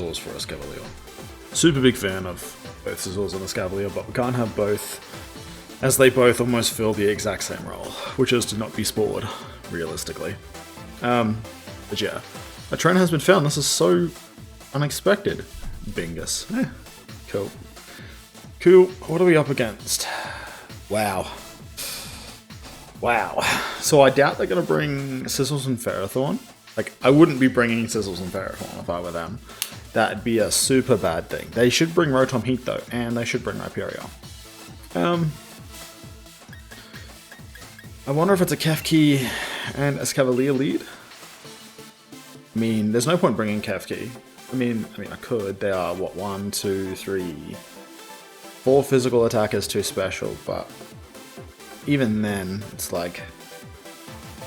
Scizors for Escavalier. Super big fan of both Scizors and Escavalier, but we can't have both, as they both almost fill the exact same role, which is to not be spored, realistically. But yeah, a trainer has been found. This is so unexpected. Bingus. Cool. Cool. What are we up against? Wow. Wow. So I doubt they're going to bring Sizzles and Ferrothorn. Like, I wouldn't be bringing Sizzles and Ferrothorn if I were them. That'd be a super bad thing. They should bring Rotom Heat though, and they should bring Rhyperior. I wonder if it's a Kefki and Escavalier lead? I mean, there's no point bringing Kefki. I mean, I could. They are, what, 1, 2, 3, 4 physical attackers, 2 special, but even then, it's like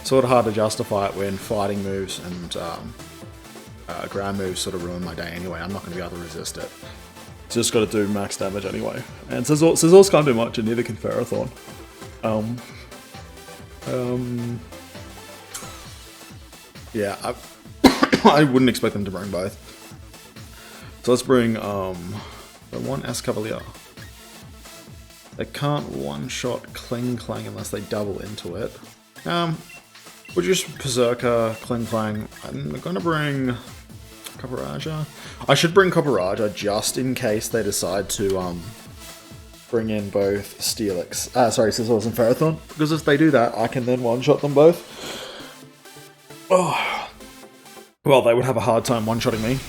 sort of hard to justify it when fighting moves and ground moves sort of ruin my day anyway. I'm not going to be able to resist it. It's just got to do max damage anyway. And Scizors can't do much, and neither can Ferrothorn. Yeah, I wouldn't expect them to bring both. So let's bring the one Escavalier. They can't one-shot Kling Clang unless they double into it. We'll just Berserker, Kling Clang. I'm gonna bring Copperajah. I should bring Copperajah just in case they decide to bring in both Scizors and Ferrothorn, because if they do that, I can then one-shot them both. Oh, well, they would have a hard time one-shotting me.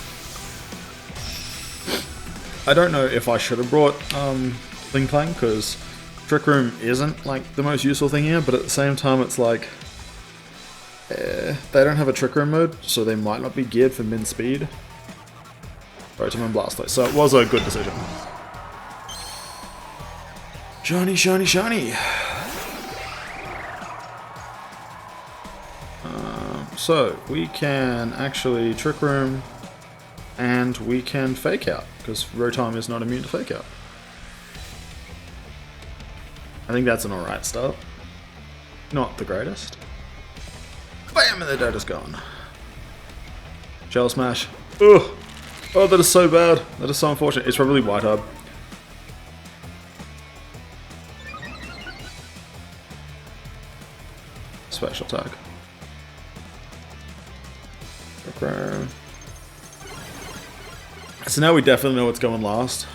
I don't know if I should have brought Kling Clang, because Trick Room isn't like the most useful thing here, but at the same time it's like they don't have a Trick Room mode, so they might not be geared for min speed. Rotom and Blastoise, so it was a good decision. Shiny, shiny, shiny! So we can actually Trick Room, and we can Fake Out, because Rotom is not immune to Fake Out. I think that's an alright start. Not the greatest. Bam! And the Dota's gone. Shell Smash. Ugh! Oh, that is so bad. That is so unfortunate. It's probably White Hub. Special attack. So now we definitely know what's going last.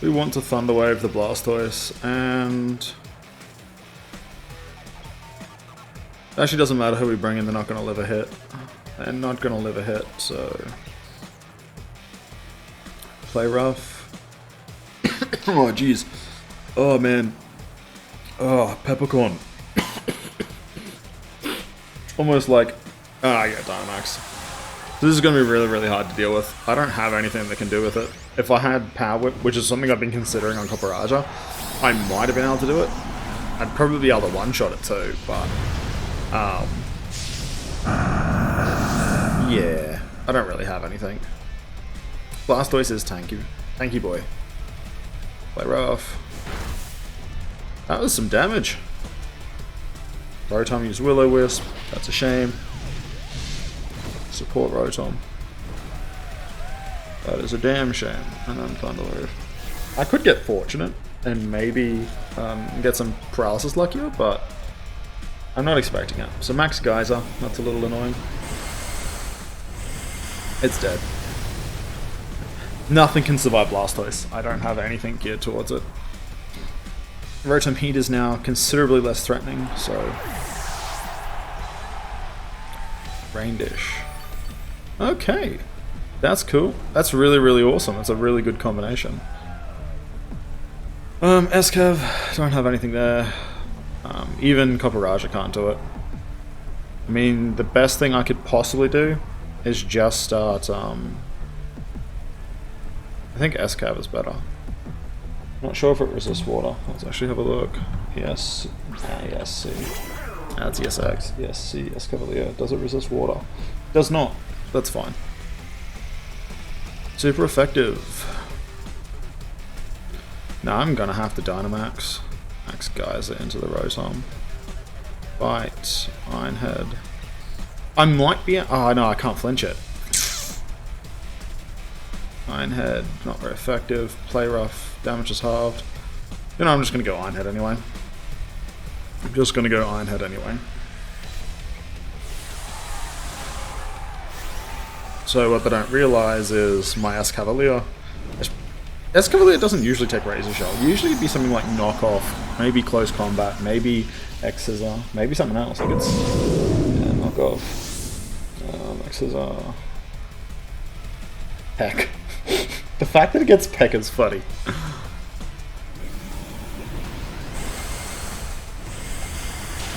We want to Thunder Wave the Blastoise, and it actually doesn't matter who we bring in, they're not going to live a hit. They're not going to live a hit, so play rough. Oh jeez. Oh man. Oh, Peppercorn. Almost like, yeah, Dynamax. This is going to be really, really hard to deal with. I don't have anything that can do with it. If I had Power Whip, which is something I've been considering on Copperajah, I might have been able to do it. I'd probably be able to one-shot it too, but yeah, I don't really have anything. Blastoise is tanky. Tanky boy. Play rough. That was some damage. Rotom used Will-O-Wisp. That's a shame. Support Rotom. That is a damn shame. And then Thunder Wave. I could get fortunate and maybe get some paralysis luckier, but I'm not expecting it. So Max Geyser, that's a little annoying. It's dead. Nothing can survive Blastoise. I don't have anything geared towards it. Rotom Heat is now considerably less threatening, so Rain Dish. Okay, that's cool. That's really, really awesome. That's a really good combination. Escav, don't have anything there. Even Copperajah can't do it. I mean, the best thing I could possibly do is just start, I think Escav is better. Not sure if it resists water. Let's actually have a look. Yes. Yes, C. That's yes, X. Yes, C. Escavalier. Does it resist water? Does not. That's fine. Super effective. Now I'm gonna have to Dynamax. Max Geyser into the Rotom. Bite. Iron Head. I might be... Oh, no, I can't flinch it. Ironhead, not very effective. Play rough, damage is halved. You know, I'm just going to go Ironhead anyway. I'm just going to go Ironhead anyway. So what they don't realise is my S-Cavalier. S-Cavalier doesn't usually take Razor Shell. Usually it'd be something like Knockoff, maybe Close Combat, maybe X-Scissor, maybe something else. Like it's... Yeah, Knockoff. X-Scissor... Peck. The fact that it gets Peck is funny.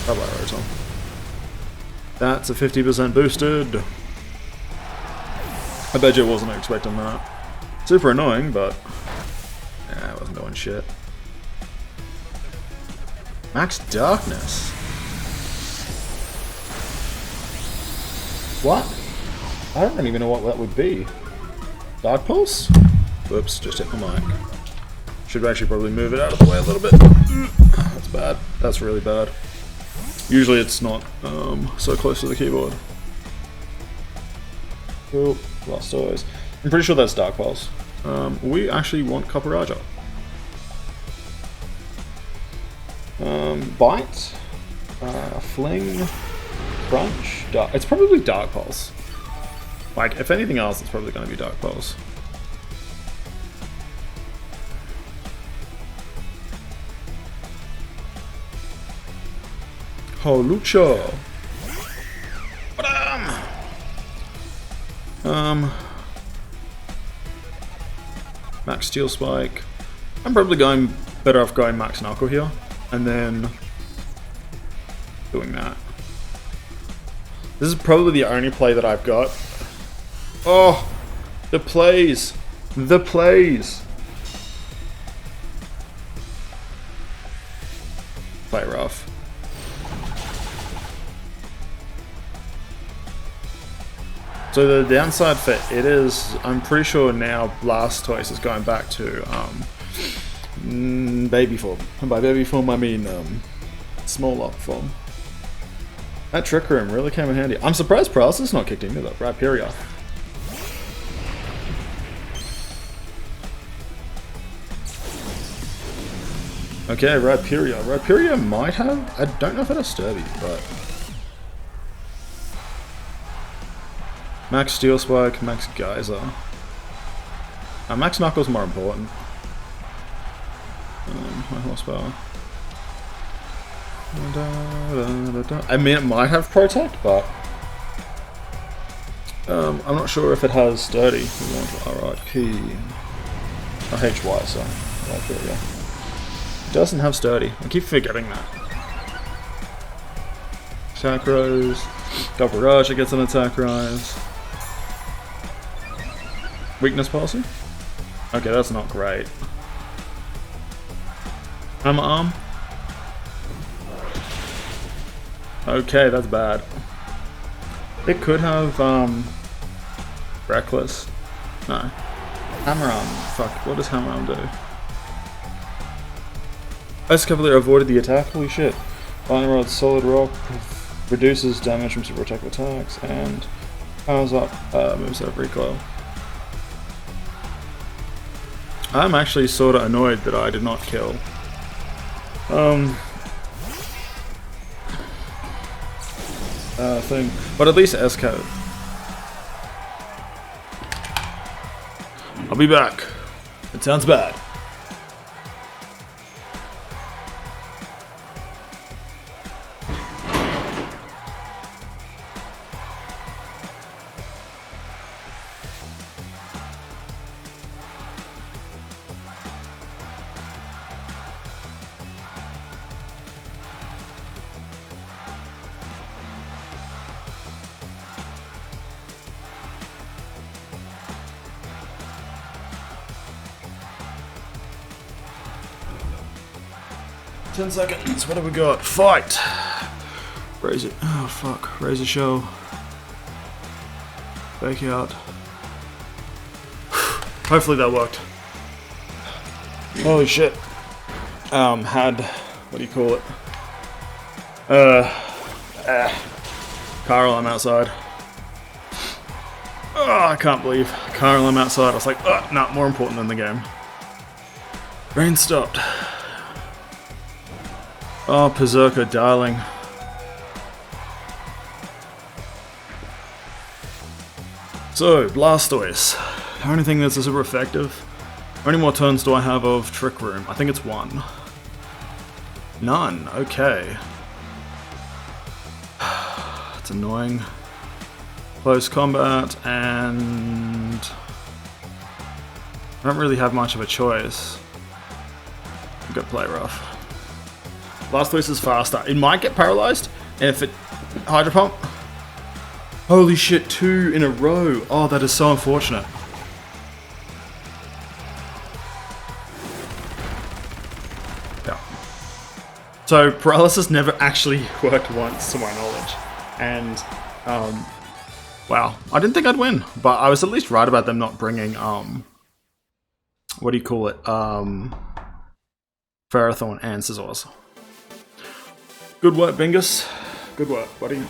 Bye-bye, Rotom. That's a 50% boosted. I bet you wasn't expecting that. Super annoying, but... Yeah, I wasn't doing shit. Max Darkness. What? I don't even know what that would be. Dark Pulse? Whoops, just hit my mic. Should actually probably move it out of the way a little bit. That's bad. That's really bad. Usually it's not so close to the keyboard. Oh, lost toys. I'm pretty sure that's Dark Pulse. We actually want Copper Bite, Fling, Crunch, Dark. It's probably Dark Pulse. Like, if anything else, it's probably going to be Dark Pulse. Holucha. Max Steel Spike. I'm probably going better off going Max Knuckle here, and then doing that. This is probably the only play that I've got. Oh, the plays, the plays. Play rough. So the downside for it is, I'm pretty sure now Blastoise is going back to baby form. And by baby form I mean small up form. That Trick Room really came in handy. I'm surprised Paralysis not kicked into that. Rhyperior. Okay, Rhyperior. Rhyperior might have... I don't know if it has Sturdy, but... Max Steel Spike, Max Geyser. Max Knuckle's more important. High horsepower. I mean, it might have Protect, but... I'm not sure if it has Sturdy. We want RIP. Or HY, so... Rhyperior. It doesn't have Sturdy. I keep forgetting that. Attack Rose. Garage, it gets an Attack Rise. Weakness Policy? Okay, that's not great. Hammer Arm? Okay, that's bad. It could have, Reckless. No. Hammer Arm. Fuck, what does Hammer Arm do? Ice Cavalier avoided the attack, holy shit. Lightning Rod, Solid Rock, reduces damage from super attack attacks, and powers up, moves out of recoil. I'm actually sort of annoyed that I did not kill. Thing. But at least S-Code. I'll be back. It sounds bad. Ten seconds. What have we got? Fight! Razor. Oh fuck. Razor Shell. Fake out. Hopefully that worked. Holy shit. Had. What do you call it? Carl, I'm outside. Oh, I can't believe. Carl, I'm outside. I was like, oh, no, more important than the game. Rain stopped. Oh, Berserker, darling. So, Blastoise. The only thing that's super effective. How many more turns do I have of Trick Room? I think it's 1. None. Okay. It's annoying. Close combat, and I don't really have much of a choice. I'm gonna play rough. Blastoise is faster. It might get paralyzed if it Hydro Pump. Holy shit, 2 in a row. Oh, that is so unfortunate. Yeah. So paralysis never actually worked once, to my knowledge, and wow, I didn't think I'd win, but I was at least right about them not bringing, what do you call it, Ferrothorn and Scizors. Good work, Bingus. Good work, buddy.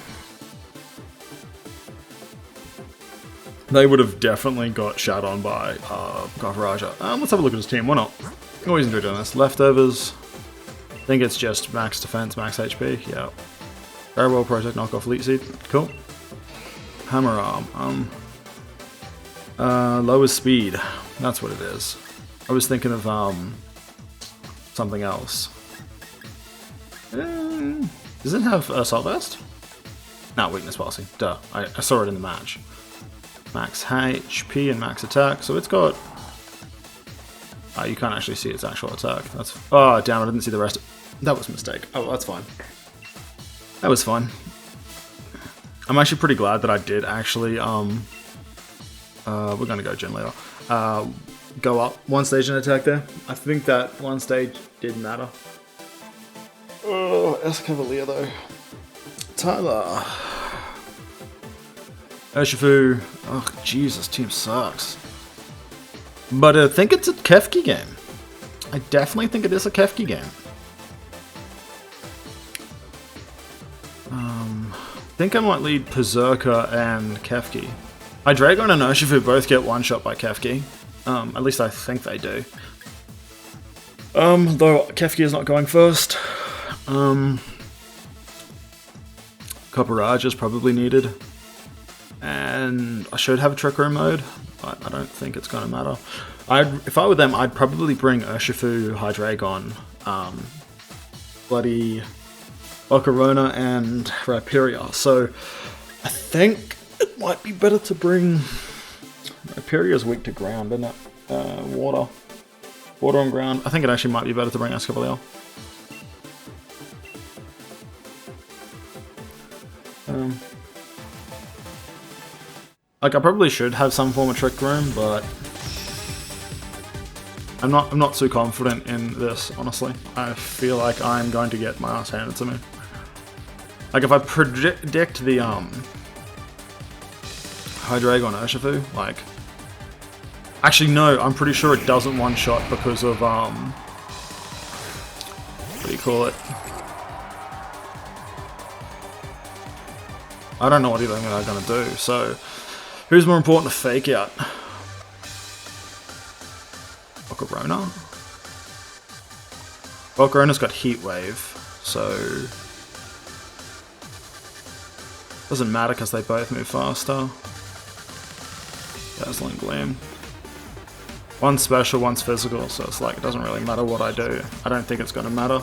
They would have definitely got shot on by, Gothraja. Let's have a look at his team, why not? Always enjoy doing this. Leftovers. I think it's just max defense, max HP, yeah. Very well protect, knock off Leech Seed, cool. Hammer Arm, lower speed, that's what it is. I was thinking of, something else. Does it have Assault Vest? No, Weakness Passing, duh, I saw it in the match. Max HP and max attack, so it's got... you can't actually see its actual attack, that's... Oh, damn, I didn't see the rest. That was a mistake. Oh, that's fine. That was fun. I'm actually pretty glad that I did actually, we're gonna go Gen later. Go up 1 stage in attack there. I think that 1 stage did matter. Oh, Escavalier though. Tyler. Urshifu. Oh, Jesus, team sucks. But I think it's a Kefki game. I definitely think it is a Kefki game. I think I might lead Berserker and Kefki. Hydreigon and Urshifu both get one-shot by Kefki. At least I think they do. Though Kefki is not going first. Copperage is probably needed. And I should have a Trick Room mode, but I don't think it's going to matter. If I were them, I'd probably bring Urshifu, Hydreigon, bloody Ocarina, and Rhyperior. So I think it might be better to bring... Rhyperior's weak to ground, isn't it? Water. Water on ground. I think it actually might be better to bring Escavalier. Like, I probably should have some form of Trick Room, but I'm not too confident in this, honestly. I feel like I'm going to get my ass handed to me. Like, if I predict the Hydreigon Urshifu, like... Actually, no, I'm pretty sure it doesn't one-shot because of, what do you call it? I don't know what either thing they're going to do, so... Who's more important to fake out? Ocarina? Ocarina's got Heat Wave, so... Doesn't matter because they both move faster. Dazzling Gleam. One's special, one's physical, so it's like, it doesn't really matter what I do. I don't think it's going to matter.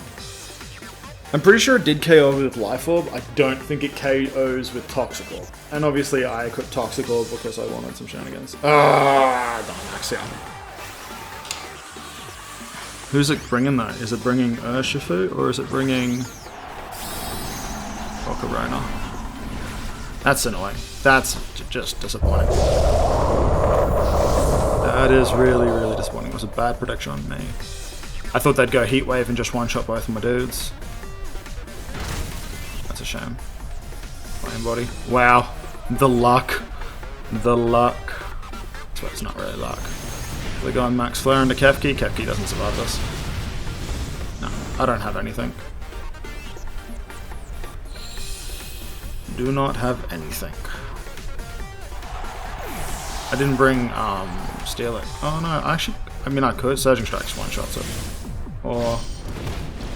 I'm pretty sure it did KO with Life Orb. I don't think it KOs with Toxic Orb. And obviously I equipped Toxic Orb because I wanted some shenanigans. Dynamax, yeah. Who's it bringing though? Is it bringing Urshifu or is it bringing Ocarina? That's annoying. That's just disappointing. That is really, really disappointing. It was a bad prediction on me. I thought they'd go Heat Wave and just one-shot both of my dudes. That's a shame. Flame Body. Wow. The luck. The luck. So it's not really luck. We're going Max Flare into Kefki. Kefki doesn't survive this. No, I don't have anything. do not have anything. I didn't bring Steal It. Oh no, actually, I mean I could. Surging Strike's one shots it. Or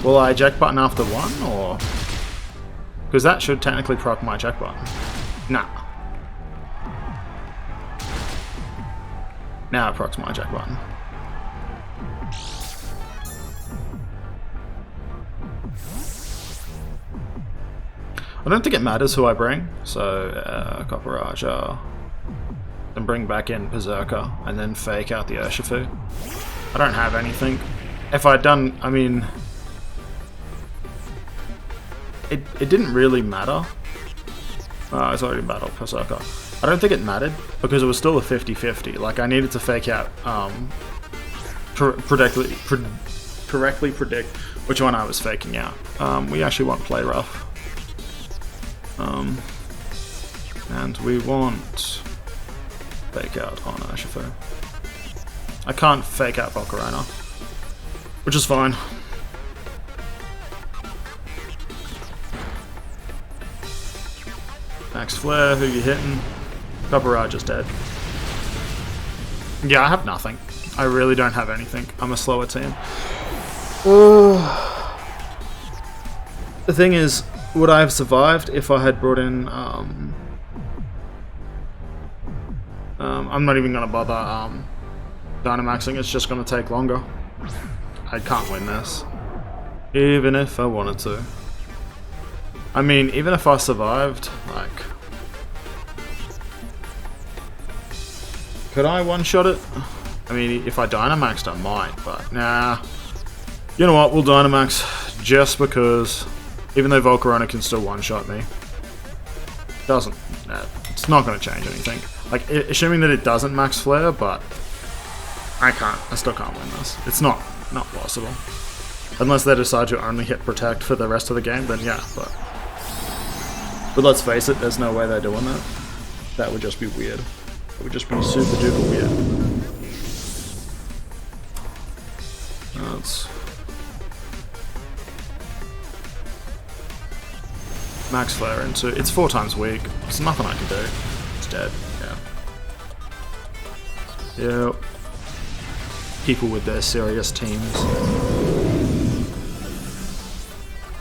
will I eject button after one, or because that should technically proc my eject button. Nah. Now it procs my eject button. I don't think it matters who I bring, so Copperage, then bring back in Berserker, and then fake out the Urshifu. I don't have anything. If I'd done, I mean, it didn't really matter. It's already battled Berserker. I don't think it mattered, because it was still a 50-50. Like, I needed to fake out, correctly predict which one I was faking out. We actually want Play Rough. And we want fake out on Urshifu. I can't fake out Volcarona, which is fine. Max Flare, who you hitting? Copperage is dead. Yeah, I have nothing. I really don't have anything. I'm a slower team. The thing is, would I have survived if I had brought in, I'm not even going to bother Dynamaxing, it's just going to take longer. I can't win this. Even if I wanted to. I mean, even if I survived, like... Could I one-shot it? I mean, if I Dynamaxed, I might, but nah. You know what, we'll Dynamax just because... Even though Volcarona can still one-shot me. Doesn't... it's not going to change anything. Like, assuming that it doesn't max flare, but... I still can't win this. It's not possible. Unless they decide to only hit Protect for the rest of the game, then yeah, but... But let's face it, there's no way they're doing that. That would just be weird. It would just be super duper weird. Let's... Max Flare into... It's 4 times weak. There's nothing I can do. It's dead. Yeah. Yep. People with their serious teams.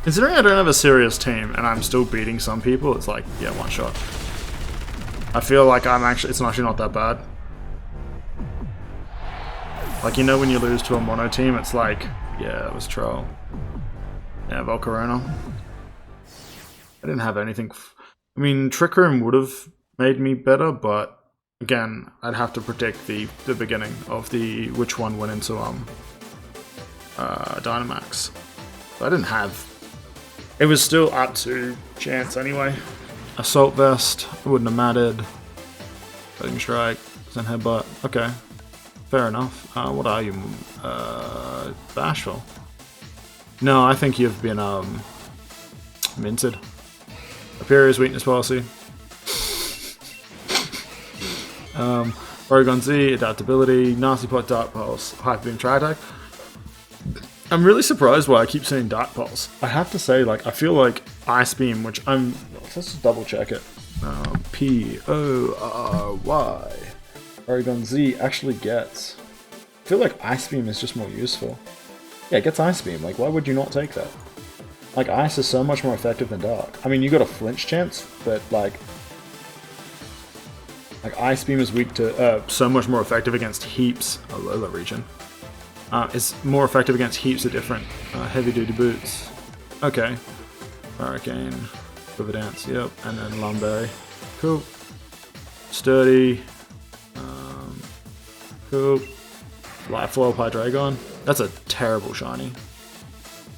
Considering I don't have a serious team and I'm still beating some people, it's like, yeah, one shot. I feel like it's actually not that bad. Like, you know when you lose to a mono team, it's like, yeah, it was troll. Yeah, Volcarona. I didn't have anything. I mean, Trick Room would have made me better, but again, I'd have to predict the beginning of which one went into Dynamax. So I didn't have. It was still up to chance anyway. Assault Vest wouldn't have mattered. Cutting Strike, then Headbutt. Okay, fair enough. What are you? Bashful. No, I think you've been minted. Aperia's Weakness Policy. Oregon Z, Adaptability, Nasty Pot, Dark Pulse, Hyper Beam, Tri Attack. I'm really surprised why I keep saying Dark Pulse. I have to say, like, I feel like Ice Beam, which let's just double check it. P-O-R-Y. Oregon Z actually gets. I feel like Ice Beam is just more useful. Yeah, it gets Ice Beam. Like, why would you not take that? Like, Ice is so much more effective than Dark. I mean, you got a flinch chance, but like Ice Beam is weak to, so much more effective against heaps. Alola region. It's more effective against heaps of different heavy-duty boots. Okay. Hurricane, Quiver Dance, yep, and then Lumberry. Cool. Sturdy. Cool. Light Flow, Hydreigon. That's a terrible shiny.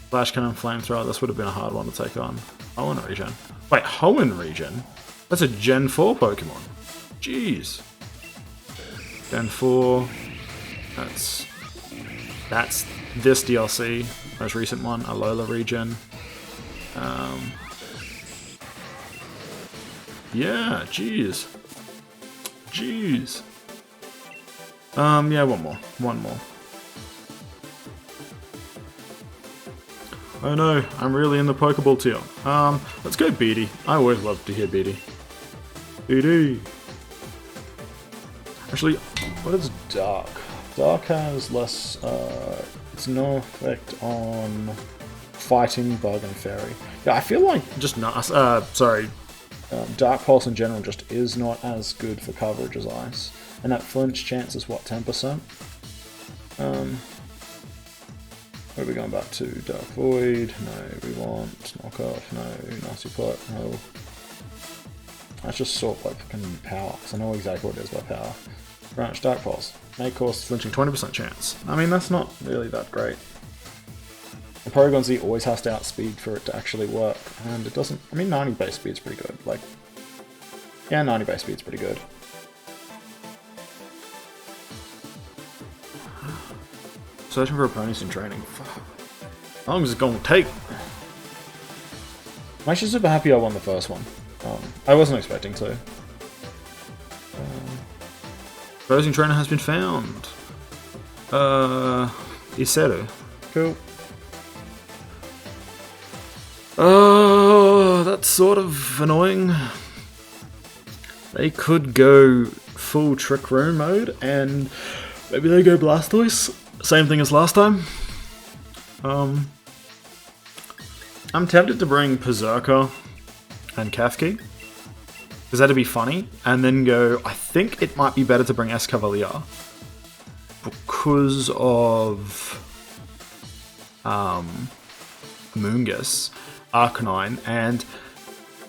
Flash Cannon, Flamethrower, this would have been a hard one to take on. Hoenn region. Wait, Hoenn region? That's a Gen 4 Pokemon. Jeez. Gen 4. That's this DLC. Most recent one, Alola region. Yeah, jeez. Jeez. Yeah, one more. Oh no, I'm really in the Pokeball tier. Let's go Beatty. I always love to hear Beatty. Beatty. Actually, what is Dark? Dark has less, it's no effect on Fighting, Bug, and Fairy. Yeah, I feel like just not, Dark Pulse in general just is not as good for coverage as Ice. And that flinch chance is what, 10%? Where are we going back to? Dark Void, no, we want Knockoff, no, Nasty Plot, no. That's just sort like fucking power, because I know exactly what it is by power. Branch, Dark Pulse, may cause flinching 20% chance. I mean, that's not really that great. The Porygon Z always has to outspeed for it to actually work, and it doesn't. I mean, 90 base speed's pretty good. Like, yeah, 90 base speed's pretty good. Searching for opponents in training. Fuck. How long is it going to take? I'm actually super happy I won the first one. I wasn't expecting to. Opposing trainer has been found. Iseru. Cool. Oh, that's sort of annoying. They could go full Trick Room mode, and maybe they go Blastoise. Same thing as last time. I'm tempted to bring Berserker and Kefki, because that'd be funny, and then go, I think it might be better to bring Escavalier, because of Moongus, Arcanine, and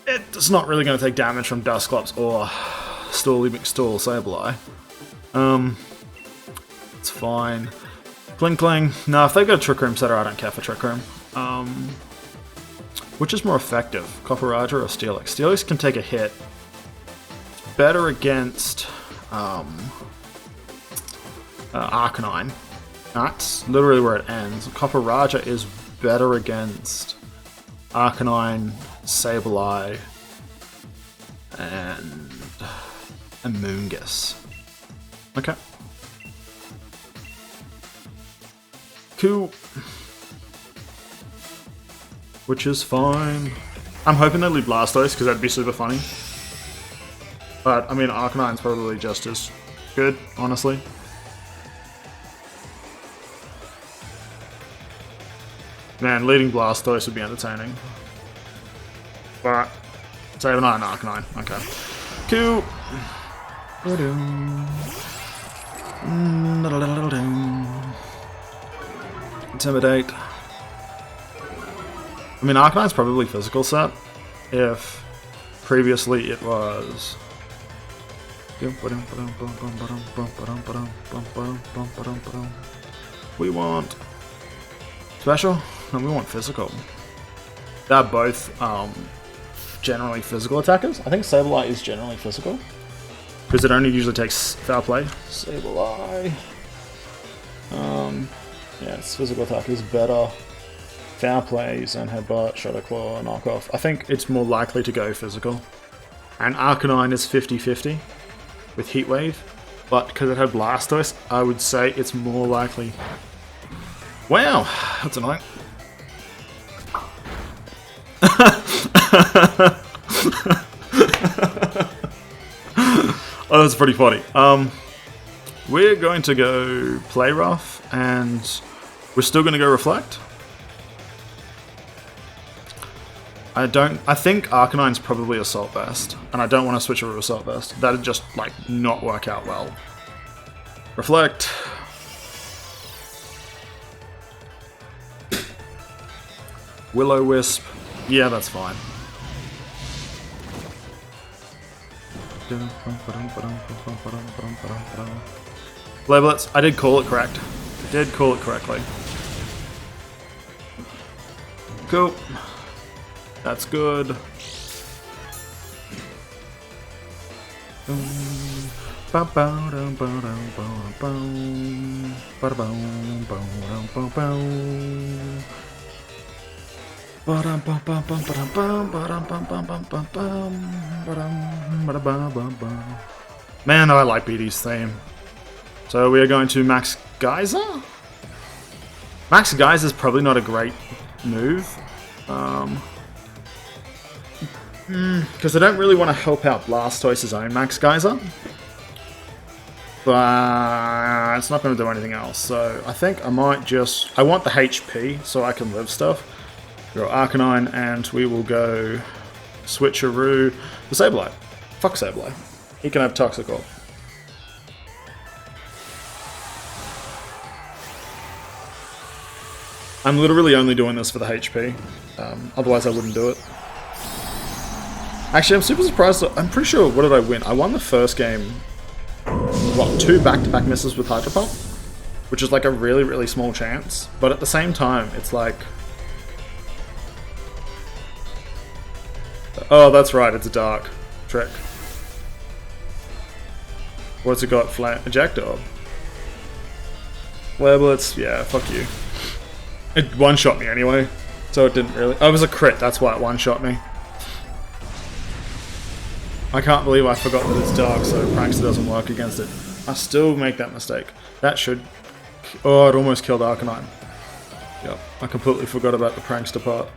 it's not really going to take damage from Dusclops or Storly McStall Sableye. It's fine. Kling. No, if they've got a Trick Room setter, I don't care for Trick Room. Which is more effective, Copperajah or Steelix? Steelix can take a hit. It's better against Arcanine. That's literally where it ends. Copperajah is better against Arcanine, Sableye, and Moongus. Okay. Cool. Which is fine. I'm hoping they leave Blastoise, because that'd be super funny. But, I mean, Arcanine's probably just as good, honestly. Man, leading Blastoise would be entertaining. But, Sableye and Arcanine. Okay. Cool. Intimidate. I mean, Arcanine's probably physical set, if previously it was. We want special, and we want physical. They're both generally physical attackers. I think Sableye is generally physical, because it only usually takes foul play. Sableye. Yeah, its physical attack is better. Foul plays and Headbutt, Shadow Claw, Knockoff. I think it's more likely to go physical. And Arcanine is 50-50 with Heat Wave, but because it had Blastoise, I would say it's more likely. Wow, that's annoying. Oh, that's pretty funny. We're going to go Play Rough, and we're still going to go Reflect. I think Arcanine's probably Assault Vest, and I don't want to switch over to Assault Vest. That'd just, like, not work out well. Reflect. Will-O-Wisp. Yeah, that's fine. Labelets. I did call it correct. I did call it correctly. Cool. That's good. Man, I like BD's theme. So we are going to Max Geyser? Max Geyser is probably not a great move. Because I don't really want to help out Blastoise's own Max Geyser. But it's not going to do anything else. So I think I might just... I want the HP so I can live stuff. Go Arcanine and we will go Switcheroo the Sableye. Fuck Sableye. He can have Toxicroak. I'm literally only doing this for the HP. Otherwise I wouldn't do it. Actually, I'm super surprised. I'm pretty sure, what did I win? I won the first game, what, 2 back-to-back misses with Hydro Pump? Which is like a really, really small chance. But at the same time, it's like... Oh, that's right, it's a dark trick. What's it got? Ejector? Flare-Blitz? Yeah, fuck you. It one-shot me anyway, so it didn't really... Oh, it was a crit, that's why it one-shot me. I can't believe I forgot that it's dark, so Prankster doesn't work against it. I still make that mistake. That should... Oh, it almost killed Arcanine. Yep, I completely forgot about the Prankster part.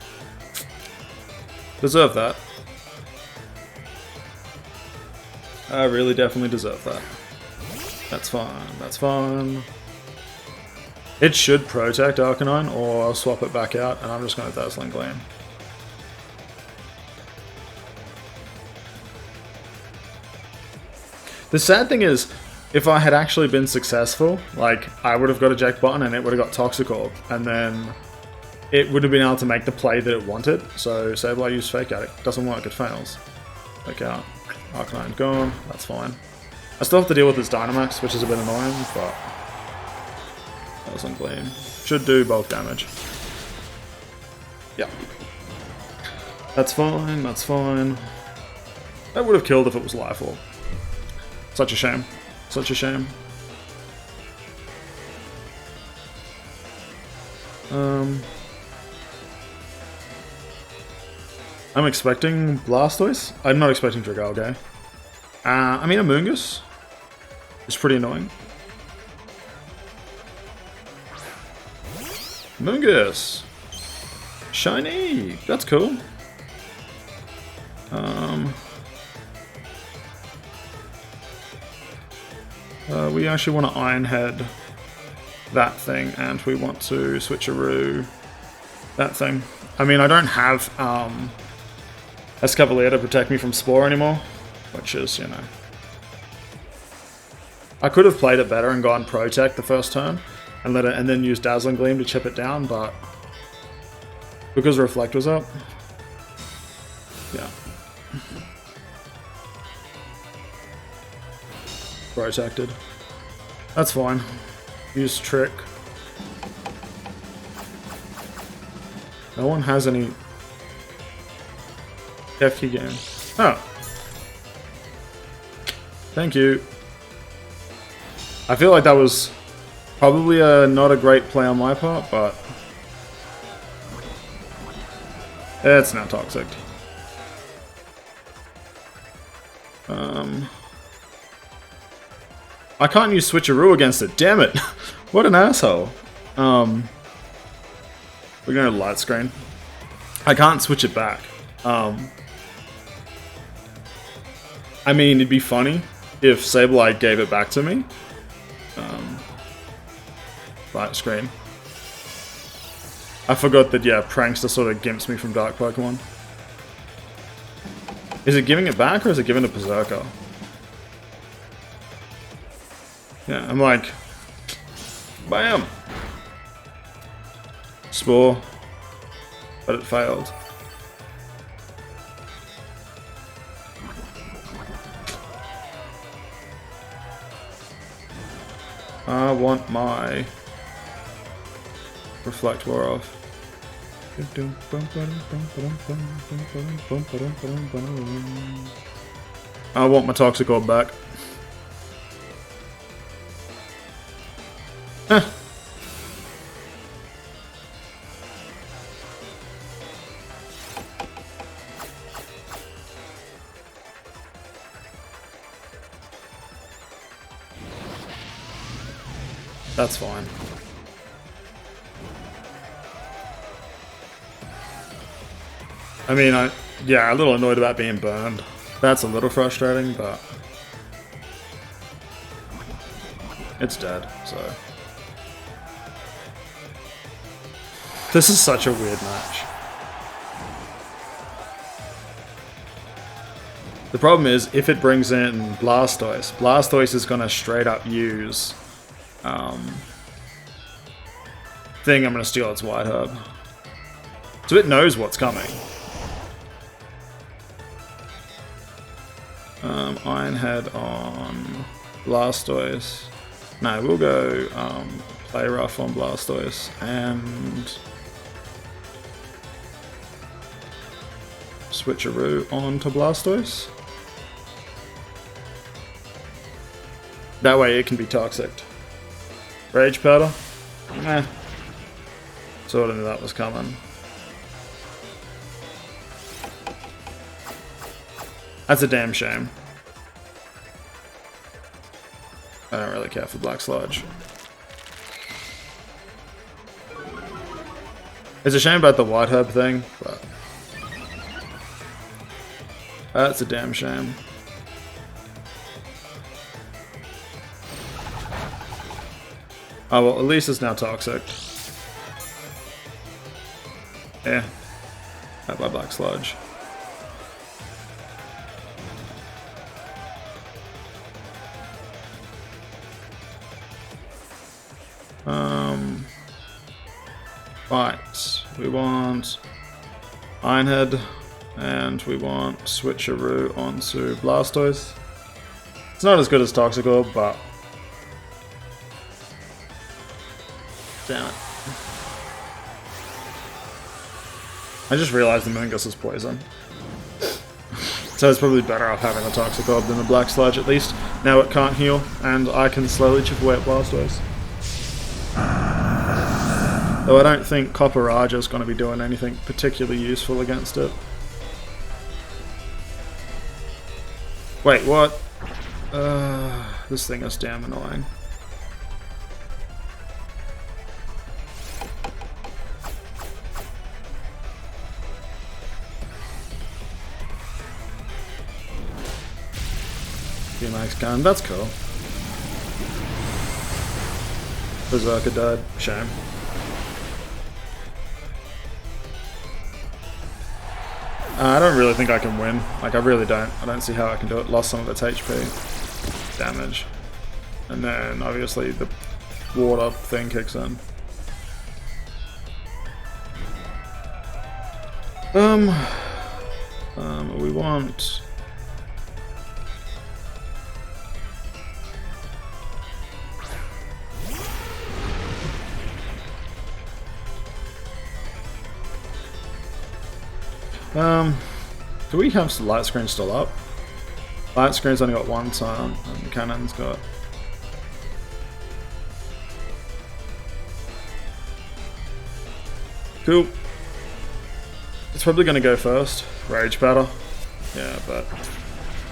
Deserve that. I really definitely deserve that. That's fine, that's fine. It should protect Arcanine, or I'll swap it back out, and I'm just going to Dazzling Gleam. The sad thing is, if I had actually been successful, like, I would have got Eject Button and it would have got Toxicroak, and then it would have been able to make the play that it wanted. So, Sableye used Fake Out, it doesn't work, it fails. Fake Out, Arcanine gone, that's fine. I still have to deal with this Dynamax, which is a bit annoying, but... Dazzling Gleam. Should do bulk damage. Yeah. That's fine, that's fine. That would have killed if it was Life Orb. Such a shame. Such a shame. I'm expecting Blastoise. I'm not expecting Dragalge. I mean, Amoonguss is pretty annoying. Amoonguss! Shiny! That's cool. We actually want to Iron Head that thing, and we want to Switcheroo that thing. I mean, I don't have Escavalier to protect me from Spore anymore, which is, you know... I could have played it better and gone Protect the first turn, and let it, and then use Dazzling Gleam to chip it down, but because Reflect was up, yeah. Protected. That's fine. Use Trick. No one has any FK game. Oh. Thank you. I feel like that was probably not a great play on my part, but it's now toxic. I can't use Switcheroo against it, damn it! What an asshole. We're gonna light screen. I can't switch it back. I mean, it'd be funny if Sableye gave it back to me. Light screen. I forgot that, yeah, Prankster sort of gimps me from Dark Pokemon. Is it giving it back, or is it giving it Berserker? Yeah, I'm like... Bam! Spore. But it failed. I want my Reflect War off. I want my Toxic Orb back. That's fine. I mean, yeah, a little annoyed about being burned. That's a little frustrating, but it's dead, so. This is such a weird match. The problem is, if it brings in Blastoise, Blastoise is gonna straight up use thing. I'm gonna steal its White Herb. So it knows what's coming. Iron Head on Blastoise. No, we'll go Play Rough on Blastoise and Switcheroo onto Blastoise. That way it can be toxic. Rage Powder? Meh. Sort of knew that was coming. That's a damn shame. I don't really care for Black Sludge. It's a shame about the White Herb thing, but that's a damn shame. Oh well, at least it's now toxic. Yeah. That by Black Sludge. Right. We want Iron Head and we want Switcheroo onto Blastoise. It's not as good as Toxic Orb, but damn it. I just realized the Moongus is poison. So it's probably better off having a Toxic Orb than a Black Sludge at least. Now it can't heal, and I can slowly chip away at Blastoise. Though I don't think Copperage is going to be doing anything particularly useful against it. Wait, what? This thing is damn annoying. Max gun, that's cool. Berserker died, shame. I don't really think I can win. Like, I really don't. I don't see how I can do it. Lost some of its HP. Damage. And then, obviously, the water thing kicks in. We want... do we have light screen still up? Light screen's only got one turn, and cannon's got... Cool. It's probably gonna go first. Rage Batter. Yeah, but...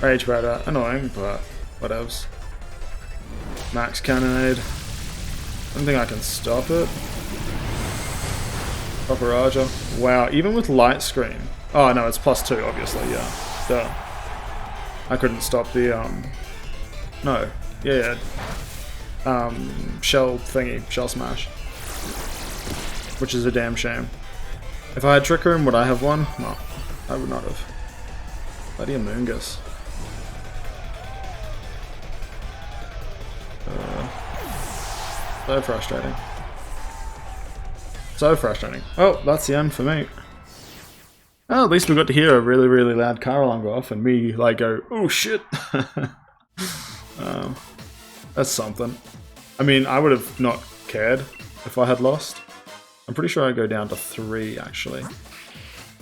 Rage Batter, annoying, but whatevs. Max Cannonade. I don't think I can stop it. Copperage. Wow, even with light screen. Oh no, it's +2, obviously, yeah. Duh. I couldn't stop the, no. Yeah. Shell thingy. Shell Smash. Which is a damn shame. If I had Trick Room, would I have won? No. I would not have. Bloody Amoonguss. So frustrating. So frustrating. Oh, that's the end for me. Well, at least we got to hear a really, really loud car alarm go off and me, like, go, oh shit! That's something. I mean, I would have not cared if I had lost. I'm pretty sure I go down to 3, actually.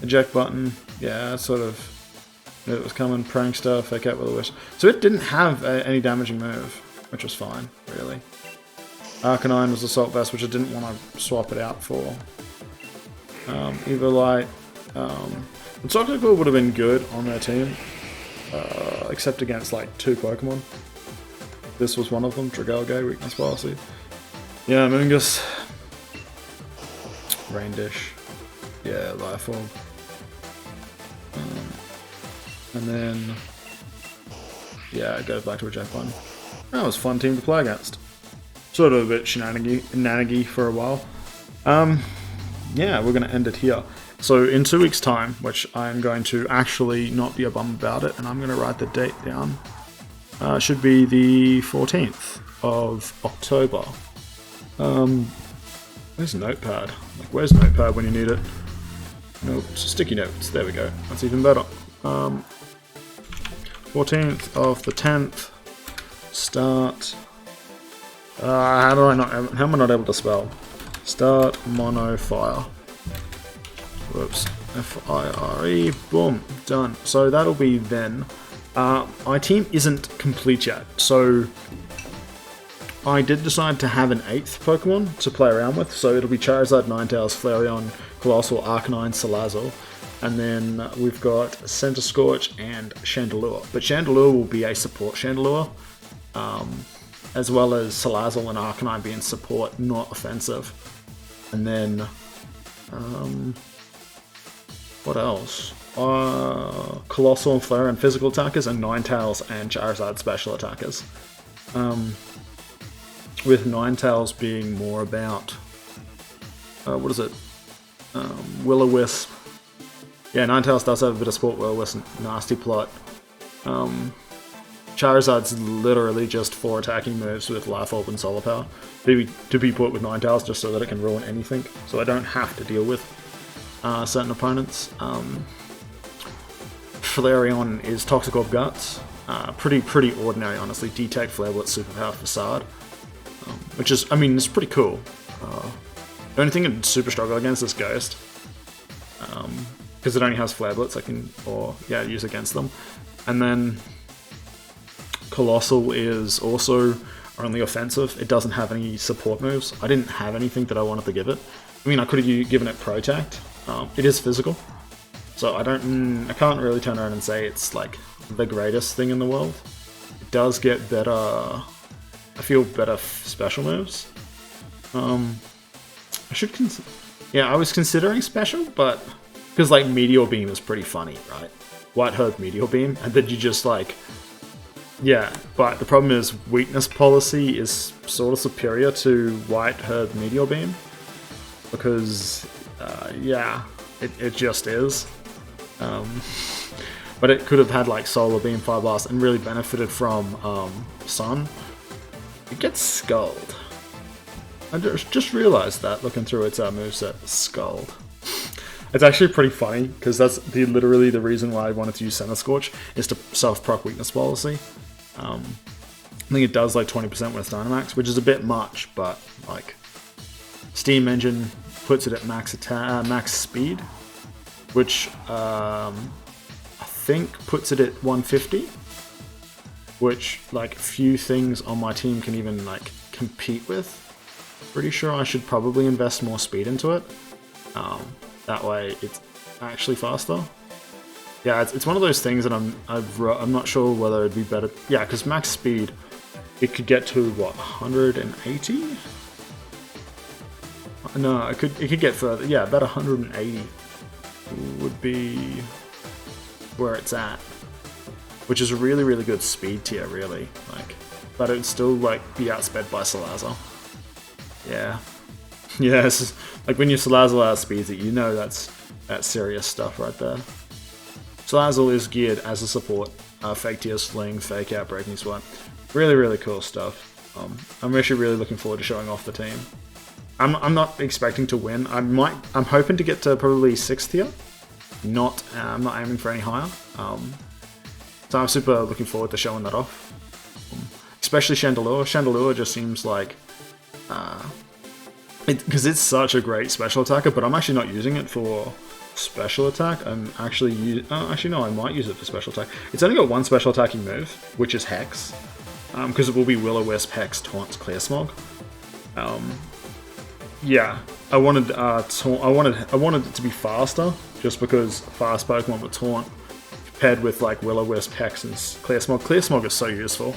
Eject button, yeah, sort of. It was coming, Prankster, Fake Out with a Wish. So it didn't have any damaging move, which was fine, really. Arcanine was Assault Vest, which I didn't want to swap it out for. Evolite. The Toxical would have been good on their team, except against like 2 Pokemon. This was one of them, Dragalge, Weakness Policy. Yeah, Moongus. Rain Dish. Yeah, Life Orb. And then, yeah, it goes back to a Jack one. That was a fun team to play against. Sort of a bit shenanigy for a while. Yeah, we're going to end it here. So in 2 weeks' time, which I'm going to actually not be a bum about it, and I'm going to write the date down. Should be the 14th of October. Where's Notepad? Like, where's Notepad when you need it? Nope, sticky notes. There we go. That's even better. 14th of the 10th. Start. How am I not able to spell? Start mono fire. Whoops. F-I-R-E. Boom. Done. So that'll be then. My team isn't complete yet, so I did decide to have an 8th Pokemon to play around with, so it'll be Charizard, Ninetales, Flareon, Colossal, Arcanine, Salazzle, and then we've got Centiskorch and Chandelure. But Chandelure will be a support Chandelure, as well as Salazzle and Arcanine being support, not offensive. And then, what else? Colossal and Flareon physical attackers, and Ninetales and Charizard special attackers. With Ninetales being more about, what is it? Will-O-Wisp. Yeah, Ninetales does have a bit of support, Will-O-Wisp, Nasty Plot. Charizard's literally just 4 attacking moves with Life Orb and Solar Power to be put with Ninetales just so that it can ruin anything, so I don't have to deal with certain opponents. Flareon is Toxic Orb Guts. Pretty ordinary, honestly. D-Tech, Flare Blitz, Superpower, Facade. Which is, I mean, it's pretty cool. The only thing I super struggle against is Ghost. Because it only has Flare Blitz I can, use against them. And then Colossal is also only offensive. It doesn't have any support moves. I didn't have anything that I wanted to give it. I mean, I could have given it Protect. It is physical. So I can't really turn around and say it's like the greatest thing in the world. It does get better, I feel better special moves. I was considering special, but because like Meteor Beam is pretty funny, right? White Herb Meteor Beam, and then you just like, yeah. But the problem is weakness policy is sort of superior to White Herb Meteor Beam because, it just is. But it could have had like Solar Beam, Fire Blast, and really benefited from Sun. It gets Scald. I just realized that looking through its moveset, Scald. It's actually pretty funny because that's literally the reason why I wanted to use Centiskorch is to self-proc weakness policy. I think it does like 20% when it's Dynamax, which is a bit much, but like Steam Engine puts it at max speed, which I think puts it at 150. Which, like, few things on my team can even, like, compete with. Pretty sure I should probably invest more speed into it. That way it's actually faster. Yeah, it's one of those things that I'm not sure whether it'd be better. Yeah, because max speed, it could get to, what, 180? No, it could get further. Yeah, about 180 would be where it's at. Which is a really, really good speed tier, really. Like, but it'd still like be outsped by Salazzle. Yeah, yeah. It's just, like when your Salazzle outspeeds it, you know that's serious stuff right there. Salazzle is geared as a support. Fake Tear, Sling, Fake Out, Breaking Sweat. Really, really cool stuff. I'm actually really looking forward to showing off the team. I'm not expecting to win. I'm hoping to get to probably 6th tier. I'm not aiming for any higher. So I'm super looking forward to showing that off. Especially Chandelure. Chandelure just seems like... because it's such a great special attacker, but I'm actually not using it for special attack. I'm actually... actually, no, I might use it for special attack. It's only got one special attacking move, which is Hex. Because it will be Will-O-Wisp, Hex, Taunt, Clear Smog. Yeah, I wanted it to be faster, just because fast Pokemon with Taunt paired with like Will-O-Wisp, Hex, and Clear Smog. Clear Smog is so useful.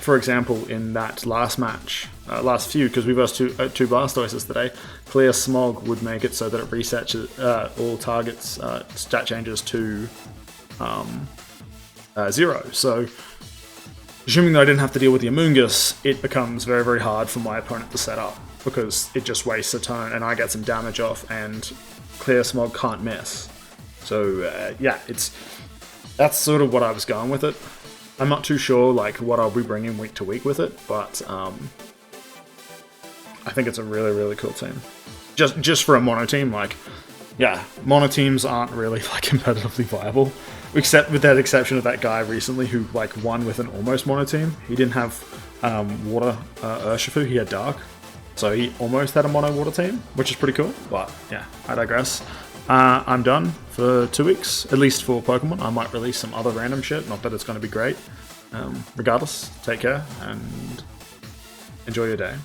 for example, in that last match, last feud, because we versed two Blastoises today, Clear Smog would make it so that it resets all targets stat changes to 0. So, assuming that I didn't have to deal with the Amoonguss, it becomes very, very hard for my opponent to set up, because it just wastes a turn and I get some damage off and Clear Smog can't miss. So yeah, that's sort of what I was going with it. I'm not too sure like what I'll be bringing week to week with it, but I think it's a really, really cool team. Just for a mono team, like, yeah, mono teams aren't really like competitively viable, except with that exception of that guy recently who like won with an almost mono team. He didn't have water Urshifu, he had dark, so he almost had a mono water team, which is pretty cool. But yeah, I digress. I'm done for 2 weeks, at least for Pokemon. I might release some other random shit, not that it's going to be great. Regardless, take care and enjoy your day.